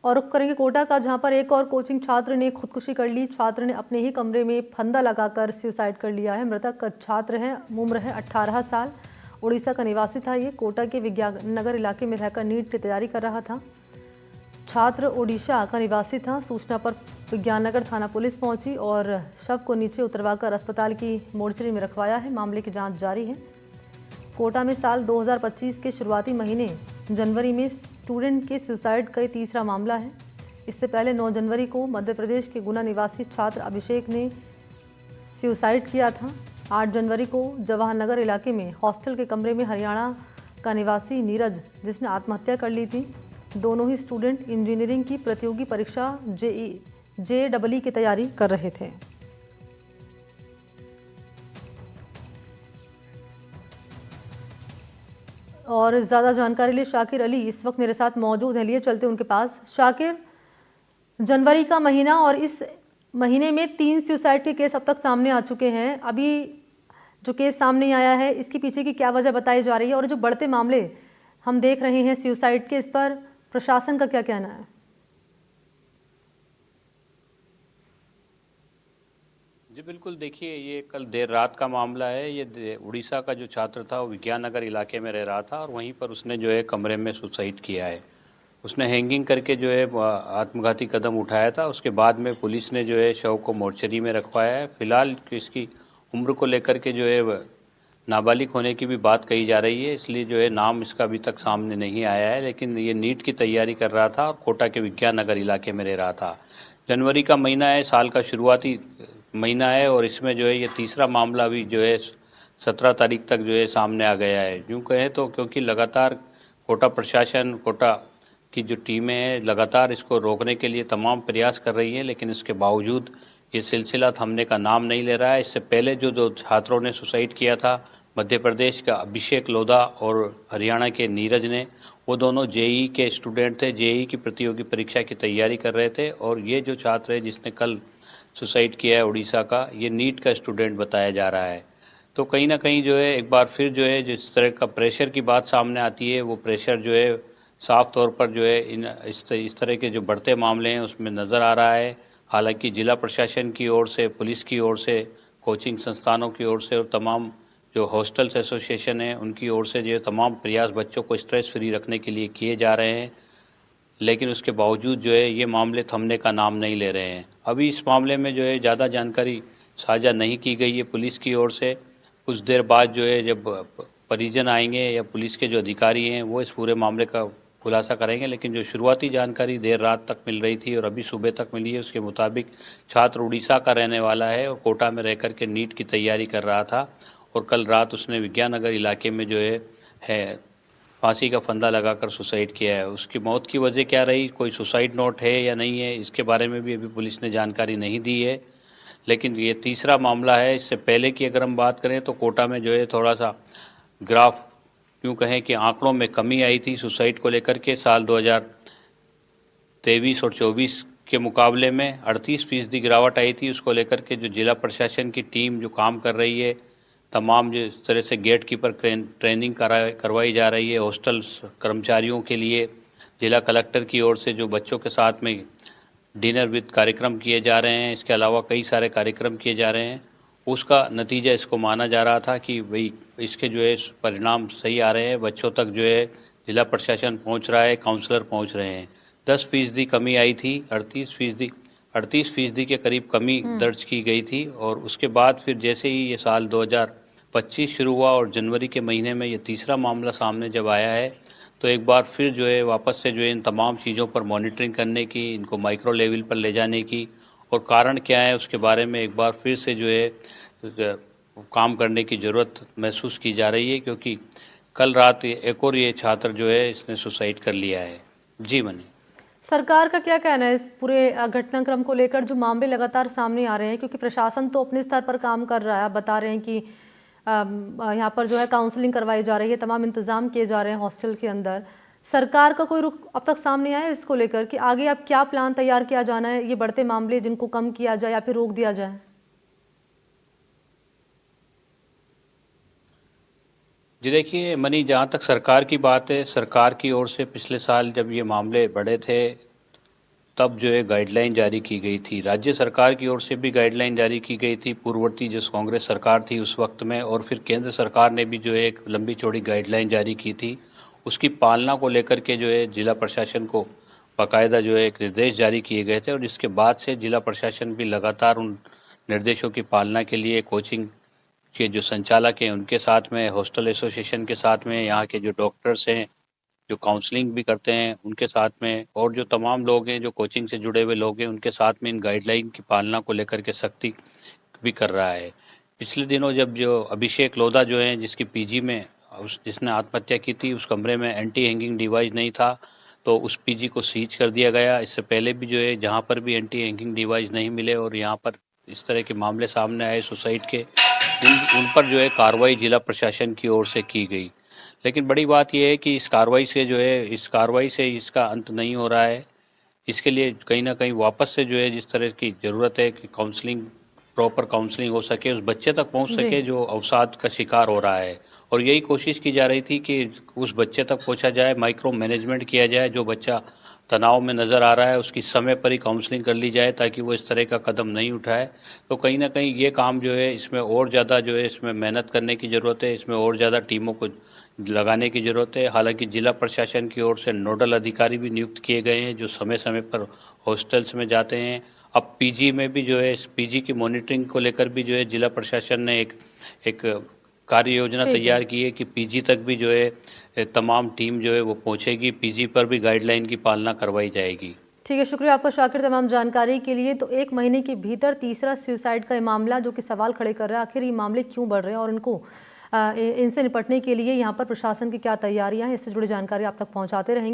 और रुख करेंगे कोटा का, जहां पर एक और कोचिंग छात्र ने खुदकुशी कर ली। छात्र ने अपने ही कमरे में फंदा लगाकर सुसाइड कर लिया है। मृतक छात्र है, उम्र है 18 साल, उड़ीसा का निवासी था। ये कोटा के विज्ञान नगर इलाके में रहकर नीट की तैयारी कर रहा था। छात्र ओडिशा का निवासी था। सूचना पर विज्ञान नगर थाना पुलिस पहुंची और शव को नीचे उतरवाकर अस्पताल की मोर्चरी में रखवाया है। मामले की जाँच जारी है। कोटा में साल 2025 के शुरुआती महीने जनवरी में स्टूडेंट के सुसाइड का तीसरा मामला है। इससे पहले 9 जनवरी को मध्य प्रदेश के गुना निवासी छात्र अभिषेक ने सुसाइड किया था। 8 जनवरी को जवाहर नगर इलाके में हॉस्टल के कमरे में हरियाणा का निवासी नीरज, जिसने आत्महत्या कर ली थी। दोनों ही स्टूडेंट इंजीनियरिंग की प्रतियोगी परीक्षा JEE की तैयारी कर रहे थे। और ज़्यादा जानकारी लिए शाकिर अली इस वक्त मेरे साथ मौजूद हैं। लिए चलते उनके पास। शाकिर, जनवरी का महीना और इस महीने में 3 सुसाइड के केस अब तक सामने आ चुके हैं। अभी जो केस सामने आया है, इसके पीछे की क्या वजह बताई जा रही है, और जो बढ़ते मामले हम देख रहे हैं सुसाइड के, इस पर प्रशासन का क्या कहना है? जी बिल्कुल, देखिए ये कल देर रात का मामला है। ये उड़ीसा का जो छात्र था वो विज्ञान नगर इलाके में रह रहा था और वहीं पर उसने जो है कमरे में सुसाइड किया है। उसने हैंगिंग करके जो है आत्मघाती कदम उठाया था। उसके बाद में पुलिस ने जो है शव को मोर्चरी में रखवाया है। फिलहाल इसकी उम्र को लेकर के जो है नाबालिग होने की भी बात कही जा रही है, इसलिए जो है नाम इसका अभी तक सामने नहीं आया है। लेकिन ये नीट की तैयारी कर रहा था और कोटा के विज्ञान नगर इलाके में रह रहा था। जनवरी का महीना है, साल का शुरुआती महीना है और इसमें जो है ये तीसरा मामला भी जो है 17 तारीख तक जो है सामने आ गया है। यूँ कहें तो क्योंकि लगातार कोटा प्रशासन, कोटा की जो टीमें हैं, लगातार इसको रोकने के लिए तमाम प्रयास कर रही हैं, लेकिन इसके बावजूद ये सिलसिला थमने का नाम नहीं ले रहा है। इससे पहले जो दो छात्रों ने सुसाइड किया था, मध्य प्रदेश का अभिषेक लोधा और हरियाणा के नीरज ने, वो दोनों JEE के स्टूडेंट थे। JEE की प्रतियोगी परीक्षा की तैयारी कर रहे थे और ये जो छात्र है जिसने कल सुसाइड किया है उड़ीसा का, ये नीट का स्टूडेंट बताया जा रहा है। तो कहीं ना कहीं जो है एक बार फिर जो है जिस तरह का प्रेशर की बात सामने आती है, वो प्रेशर जो है साफ तौर पर जो है इस तरह के जो बढ़ते मामले हैं उसमें नज़र आ रहा है। हालांकि जिला प्रशासन की ओर से, पुलिस की ओर से, कोचिंग संस्थानों की ओर से और तमाम जो हॉस्टल्स एसोसिएशन है उनकी ओर से जो है तमाम प्रयास बच्चों को स्ट्रेस फ्री रखने के लिए किए जा रहे हैं, लेकिन उसके बावजूद जो है ये मामले थमने का नाम नहीं ले रहे हैं। अभी इस मामले में जो है ज़्यादा जानकारी साझा नहीं की गई है पुलिस की ओर से। कुछ देर बाद जो है जब परिजन आएंगे या पुलिस के जो अधिकारी हैं वो इस पूरे मामले का खुलासा करेंगे, लेकिन जो शुरुआती जानकारी देर रात तक मिल रही थी और अभी सुबह तक मिली है, उसके मुताबिक छात्र उड़ीसा का रहने वाला है और कोटा में रह कर के नीट की तैयारी कर रहा था और कल रात उसने विज्ञान नगर इलाके में जो है फांसी का फंदा लगाकर सुसाइड किया है। उसकी मौत की वजह क्या रही, कोई सुसाइड नोट है या नहीं है, इसके बारे में भी अभी पुलिस ने जानकारी नहीं दी है। लेकिन ये तीसरा मामला है। इससे पहले की अगर हम बात करें तो कोटा में जो है थोड़ा सा ग्राफ, यूँ कहें कि आंकड़ों में कमी आई थी सुसाइड को लेकर के। साल 2023 और 24 के मुकाबले में 38% गिरावट आई थी। उसको लेकर के जो जिला प्रशासन की टीम जो काम कर रही है, तमाम जो इस तरह से गेट कीपर ट्रेनिंग करवाई जा रही है हॉस्टल कर्मचारियों के लिए, जिला कलेक्टर की ओर से जो बच्चों के साथ में डिनर विद कार्यक्रम किए जा रहे हैं, इसके अलावा कई सारे कार्यक्रम किए जा रहे हैं, उसका नतीजा इसको माना जा रहा था कि भाई इसके जो है परिणाम सही आ रहे हैं। बच्चों तक जो है जिला प्रशासन पहुंच रहा है, काउंसलर पहुंच रहे हैं। 10% कमी आई थी, 38% के करीब कमी दर्ज की गई थी। और उसके बाद फिर जैसे ही ये साल 2025 शुरू हुआ और जनवरी के महीने में ये तीसरा मामला सामने जब आया है, तो एक बार फिर जो है वापस से जो है इन तमाम चीज़ों पर मॉनिटरिंग करने की, इनको माइक्रो लेवल पर ले जाने की और कारण क्या है उसके बारे में एक बार फिर से जो है काम करने की ज़रूरत महसूस की जा रही है, क्योंकि कल रात एक और ये छात्र जो है इसने सुसाइड कर लिया है। जी मनी, सरकार का क्या कहना है इस पूरे घटनाक्रम को लेकर, जो मामले लगातार सामने आ रहे हैं? क्योंकि प्रशासन तो अपने स्तर पर काम कर रहा है, बता रहे हैं कि यहाँ पर जो है काउंसलिंग करवाई जा रही है, तमाम इंतजाम किए जा रहे हैं हॉस्टल के अंदर। सरकार का कोई रुख अब तक सामने आया है इसको लेकर कि आगे अब क्या प्लान तैयार किया जाना है, ये बढ़ते मामले जिनको कम किया जाए या फिर रोक दिया जाए? जी देखिए मनी, जहाँ तक सरकार की बात है, सरकार की ओर से पिछले साल जब ये मामले बढ़े थे तब जो है गाइडलाइन जारी की गई थी। राज्य सरकार की ओर से भी गाइडलाइन जारी की गई थी पूर्ववर्ती जो कांग्रेस सरकार थी उस वक्त में, और फिर केंद्र सरकार ने भी जो है एक लंबी चौड़ी गाइडलाइन जारी की थी। उसकी पालना को लेकर के जो है जिला प्रशासन को बाकायदा जो है एक निर्देश जारी किए गए थे, और इसके बाद से जिला प्रशासन भी लगातार उन निर्देशों की पालना के लिए कोचिंग के जो संचालक हैं उनके साथ में, हॉस्टल एसोसिएशन के साथ में, यहाँ के जो डॉक्टर्स हैं जो काउंसलिंग भी करते हैं उनके साथ में, और जो तमाम लोग हैं जो कोचिंग से जुड़े हुए लोग हैं उनके साथ में इन गाइडलाइन की पालना को लेकर के सख्ती भी कर रहा है। पिछले दिनों जब जो अभिषेक लोधा जो हैं जिसकी पीजी में जिसने आत्महत्या की थी, उस कमरे में एंटी हैंगिंग डिवाइस नहीं था, तो उस पीजी को सीज कर दिया गया। इससे पहले भी जो है जहाँ पर भी एंटी हैंगिंग डिवाइस नहीं मिले और यहाँ पर इस तरह के मामले सामने आए सुसाइड के, उन पर जो है कार्रवाई जिला प्रशासन की ओर से की गई। लेकिन बड़ी बात यह है कि इस कार्रवाई से इसका अंत नहीं हो रहा है। इसके लिए कहीं ना कहीं वापस से जो है जिस तरह की ज़रूरत है कि प्रॉपर काउंसलिंग हो सके, उस बच्चे तक पहुंच जी। सके जो अवसाद का शिकार हो रहा है, और यही कोशिश की जा रही थी कि उस बच्चे तक पहुंचा जाए, माइक्रो मैनेजमेंट किया जाए। जो बच्चा तनाव में नज़र आ रहा है उसकी समय पर ही काउंसलिंग कर ली जाए ताकि वो इस तरह का कदम नहीं उठाए। तो कहीं ना कहीं ये काम जो है इसमें और ज़्यादा जो है इसमें मेहनत करने की ज़रूरत है, इसमें और ज़्यादा टीमों को लगाने की ज़रूरत है। हालांकि जिला प्रशासन की ओर से नोडल अधिकारी भी नियुक्त किए गए हैं जो समय समय पर हॉस्टल्स में जाते हैं। अब पीजी में भी जो है इस पीजी की मॉनिटरिंग को लेकर भी जो है जिला प्रशासन ने एक कार्य योजना ठीक है। तैयार की है कि पीजी तक भी जो है तमाम टीम जो है वो पहुंचेगी, पीजी पर भी गाइडलाइन की पालना करवाई जाएगी। ठीक है, शुक्रिया आपका शाकिर तमाम जानकारी के लिए। तो 1 महीने के भीतर तीसरा सुसाइड का ये मामला जो कि सवाल खड़े कर रहा है, आखिर ये मामले क्यों बढ़ रहे हैं और इनको इनसे निपटने के लिए यहाँ पर प्रशासन की क्या तैयारियां हैं, इससे जुड़ी जानकारी आप तक पहुँचाते रहेंगे।